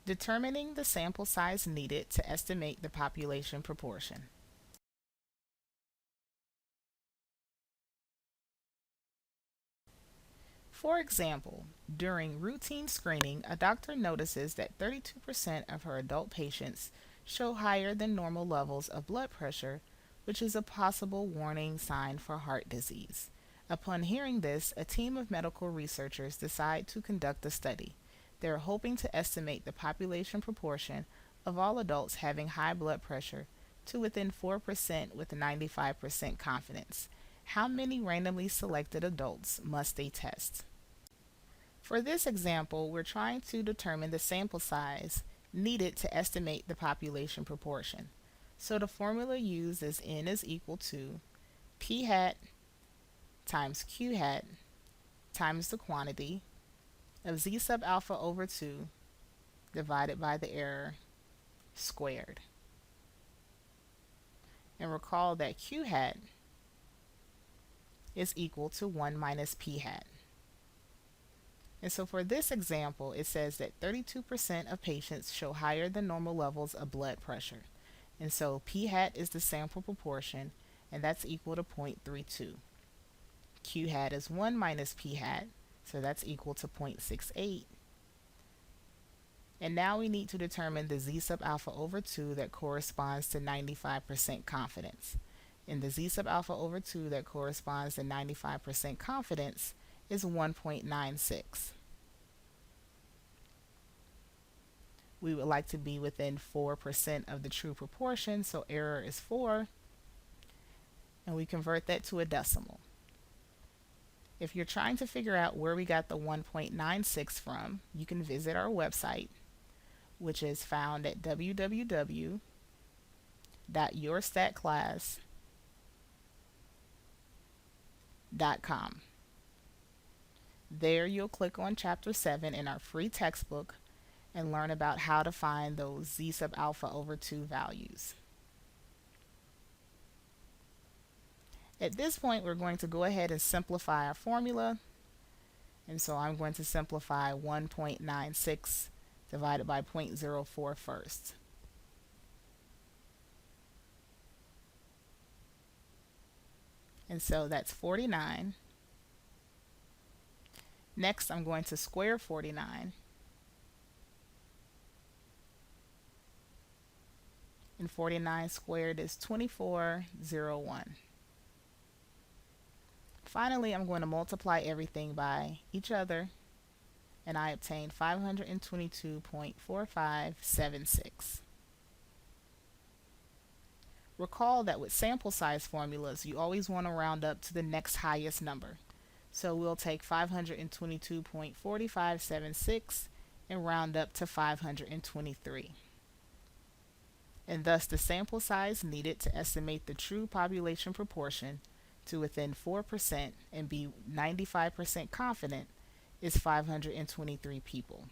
Determining the sample size needed to estimate the population proportion. For example, during routine screening, a doctor notices that 32% of her adult patients show higher than normal levels of blood pressure, which is a possible warning sign for heart disease. Upon hearing this, a team of medical researchers decide to conduct a study. They are hoping to estimate the population proportion of all adults having high blood pressure to within 4% with 95% confidence. How many randomly selected adults must they test? For this example, we're trying to determine the sample size needed to estimate the population proportion. So the formula used is n is equal to p hat times q hat times the quantity of z sub alpha over 2 divided by the error squared. And recall that q hat is equal to 1 minus p hat. And so for this example, it says that 32% of patients show higher than normal levels of blood pressure. And so p hat is the sample proportion, and that's equal to 0.32. Q hat is 1 minus p hat, so that's equal to 0.68. And now we need to determine the z sub alpha over 2 that corresponds to 95% confidence. And the z sub alpha over 2 that corresponds to 95% confidence is 1.96. We would like to be within 4% of the true proportion, so error is 4, and we convert that to a decimal. If you're trying to figure out where we got the 1.96 from, you can visit our website, which is found at www.yourstatclass.com. There you'll click on Chapter 7 in our free textbook and learn about how to find those z sub alpha over 2 values. At this point, we're going to go ahead and simplify our formula. And so I'm going to simplify 1.96 divided by 0.04 first. And so that's 49. Next, I'm going to square 49. And 49 squared is 2401. Finally, I'm going to multiply everything by each other, and I obtain 522.4576. Recall that with sample size formulas, you always want to round up to the next highest number. So we'll take 522.4576 and round up to 523. And thus the sample size needed to estimate the true population proportion to within 4% and be 95% confident is 523 people.